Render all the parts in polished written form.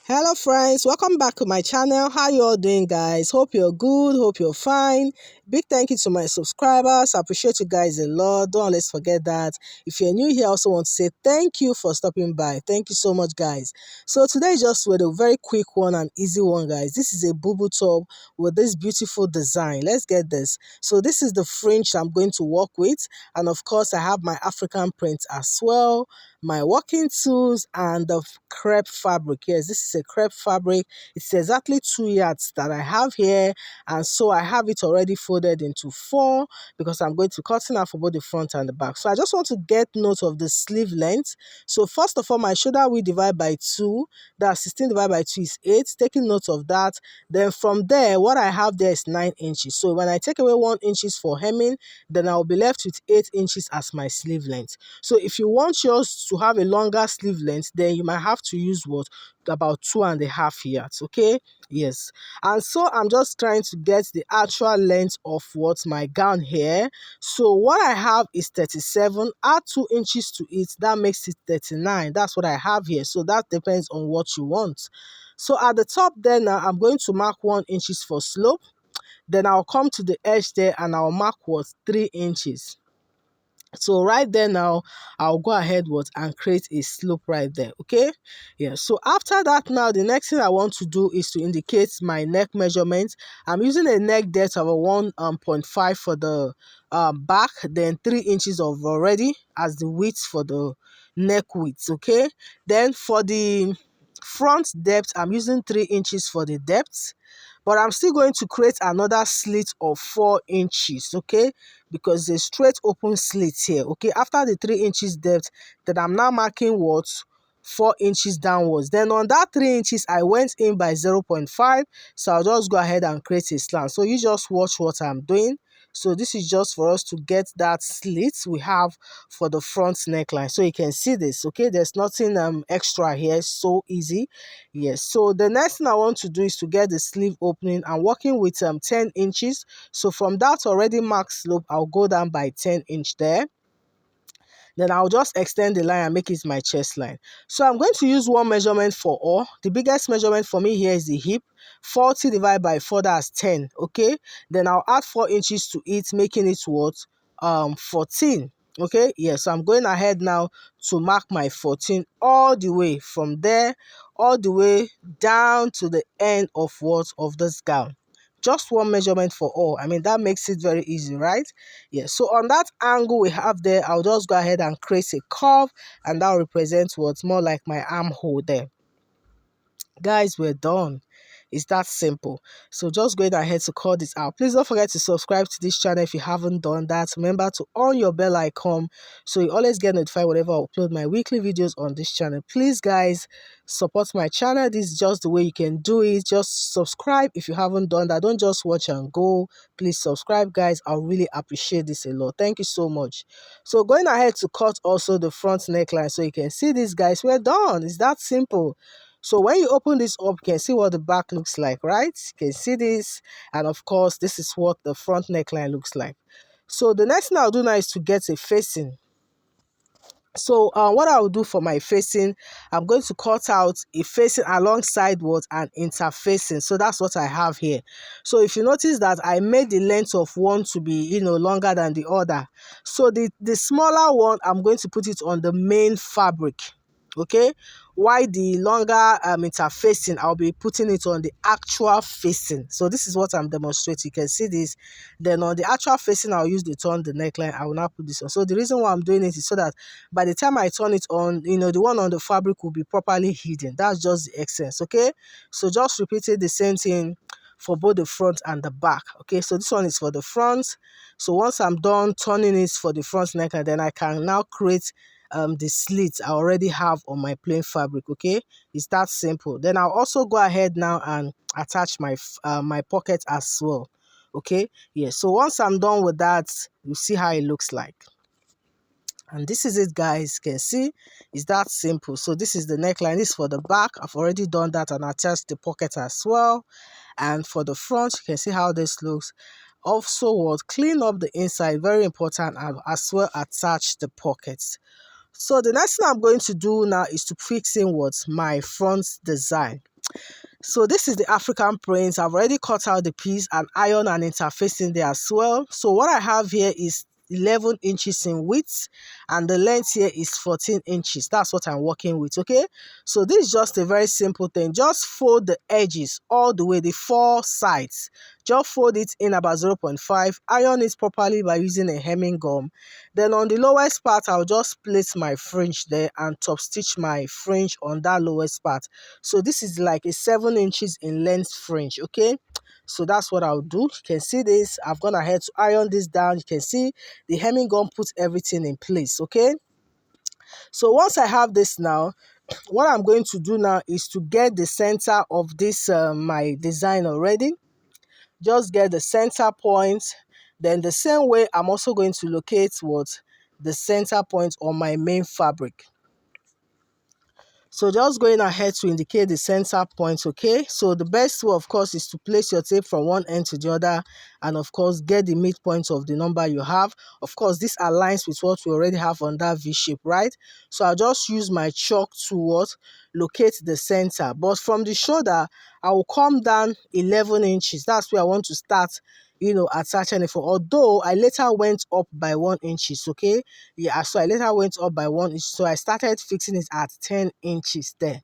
Hello friends, welcome back to my channel. How you all doing, guys? Hope you're good, hope you're fine. Big thank you to my subscribers. I appreciate you guys a lot. Don't let's forget that. If you're new here, I also want to say thank you for stopping by. Thank you so much, guys. So today just with a very quick one and easy one, guys. This is a Bubu top with this beautiful design. Let's get this. So this is the fringe I'm going to work with, and of course I have my African print as well, my working tools, and the crepe fabric. Yes, this is a crepe fabric. It's exactly 2 yards that I have here, and so I have it already folded into 4 because I'm going to cut it out for both the front and the back. So I just want to get note of the sleeve length. So first of all, my shoulder we divide by 2. That's 16 divided by 2 is 8. Taking note of that. Then from there, what I have there is 9 inches. So when I take away 1 inches for hemming, then I'll be left with 8 inches as my sleeve length. So if you want yours to have a longer sleeve length, then you might have to use what? About 2.5 yards. Okay, yes. And so I'm just trying to get the actual length of what my gown here. So what I have is 37. Add 2 inches to it, that makes it 39. That's what I have here. So that depends on what you want. So at the top there now, I'm going to mark 1 inches for slope. Then I'll come to the edge there and I'll mark what? 3 inches. So right there now, I'll go ahead and create a slope right there. Okay, yeah. So after that now, the next thing I want to do is to indicate my neck measurement. I'm using a neck depth of a 1.5 for the back, then 3 inches of already as the width for the neck width. Okay, then for the front depth, I'm using 3 inches for the depth, but I'm still going to create another slit of 4 inches. Okay, because there's straight open slit here. Okay, after the 3 inches depth, then I'm now marking what? 4 inches downwards. Then on that 3 inches, I went in by 0.5. So I'll just go ahead and create a slant. So you just watch what I'm doing. So this is just for us to get that slit we have for the front neckline. So you can see this. Okay, there's nothing extra here. So easy. Yes. So the next thing I want to do is to get the sleeve opening. I'm working with 10 inches. So from that already marked slope, I'll go down by 10 inch there. Then I'll just extend the line and make it my chest line. So I'm going to use one measurement for all. The biggest measurement for me here is the hip. 40 divided by 4, that's 10. Okay. Then I'll add 4 inches to it, making it what? 14. Okay. Yeah. So I'm going ahead now to mark my 14 all the way from there, all the way down to the end of what? Of this gown. Just one measurement for all. I mean, that makes it very easy, right? Yeah. So on that angle we have there, I'll just go ahead and create a curve, and that represents what's more like my armhole there. Guys, we're done. It's that simple. So just going ahead to cut this out. Please don't forget to subscribe to this channel if you haven't done that. Remember to on your bell icon so you always get notified whenever I upload my weekly videos on this channel. Please, guys, support my channel. This is just the way you can do it. Just subscribe if you haven't done that. Don't just watch and go. Please subscribe, guys. I really appreciate this a lot. Thank you so much. So going ahead to cut also the front neckline so you can see this, guys. We're done. It's that simple. So when you open this up, you can see what the back looks like, right? You can see this. And of course, this is what the front neckline looks like. So the next thing I'll do now is to get a facing. So what I'll do for my facing, I'm going to cut out a facing alongside what an interfacing. So that's what I have here. So if you notice that I made the length of one to be, longer than the other. So the smaller one, I'm going to put it on the main fabric. Okay, why the longer interfacing, I'll be putting it on the actual facing. So this is what I'm demonstrating. You can see this. Then on the actual facing, I'll use the turn the neckline. I will now put this on. So the reason why I'm doing it is so that by the time I turn it on, the one on the fabric will be properly hidden. That's just the essence. Okay, so just repeating the same thing for both the front and the back. Okay, so this one is for the front. So once I'm done turning it for the front neckline, then I can now create the slits I already have on my plain fabric. Okay, it's that simple. Then I'll also go ahead now and attach my my pocket as well. Okay, yeah. So once I'm done with that, you see how it looks like. And this is it, guys. You can see it's that simple. So this is the neckline. This is for the back. I've already done that and attached the pocket as well. And for the front, you can see how this looks. Also, what clean up the inside, very important, and as well attach the pockets. So the next thing I'm going to do now is to fix in what my front design. So this is the African print. I've already cut out the piece and iron and interfacing there as well. So what I have here is 11 inches in width and the length here is 14 inches. That's what I'm working with, okay? So this is just a very simple thing. Just fold the edges all the way, the 4 sides. Just fold it in about 0.5. Iron it properly by using a hemming gum. Then on the lowest part, I'll just place my fringe there and top stitch my fringe on that lowest part. So this is like a 7 inches in length fringe, okay? So that's what I'll do. You can see this. I've gone ahead to iron this down. You can see the hemming gun puts everything in place, okay? So once I have this now, what I'm going to do now is to get the center of this my design already. Just get the center point. Then the same way, I'm also going to locate what the center point on my main fabric. So just going ahead to indicate the center point, okay? So the best way, of course, is to place your tape from one end to the other and, of course, get the midpoint of the number you have. Of course, this aligns with what we already have on that V shape, right? So I'll just use my chalk to what? Locate the center. But from the shoulder, I will come down 11 inches. That's where I want to start, attaching it for. Although I later went up by 1 inches, okay? Yeah, so I later went up by 1 inch. So I started fixing it at 10 inches there.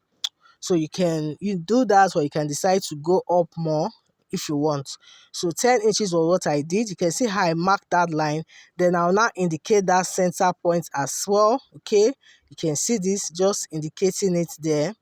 So you do that, or you can decide to go up more if you want. So 10 inches was what I did. You can see how I marked that line. Then I'll now indicate that center point as well, okay? You can see this, just indicating it there,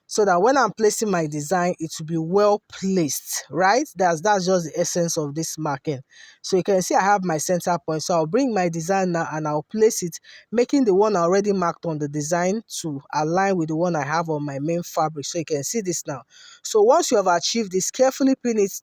so that when I'm placing my design, it will be well placed, right? That's just the essence of this marking. So you can see I have my center point. So I'll bring my design now and I'll place it, making the one already marked on the design to align with the one I have on my main fabric. So you can see this now. So once you have achieved this, carefully pin it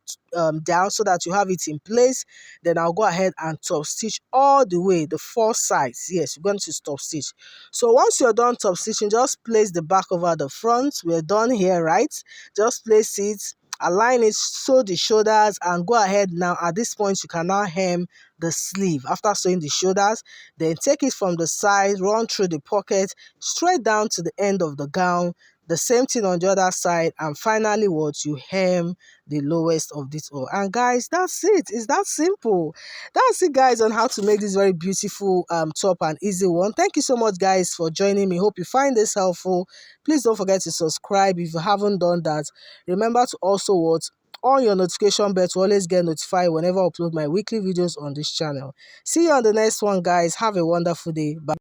down so that you have it in place. Then I'll go ahead and top stitch all the way, the 4 sides. Yes, we're going to top stitch. So once you're done top stitching, just place the back over the front. We're done here, right? Just place it, align it, sew the shoulders, and go ahead now. At this point, you can now hem the sleeve. After sewing the shoulders, then take it from the side, run through the pocket, straight down to the end of the gown. The same thing on the other side, and finally what you hem the lowest of this all. And guys, that's it. It's that simple. That's it, guys, on how to make this very beautiful top and easy one. Thank you so much, guys, for joining me. Hope you find this helpful. Please don't forget to subscribe if you haven't done that. Remember to also on your notification bell to always get notified whenever I upload my weekly videos on this channel. See you on the next one, guys. Have a wonderful day. Bye.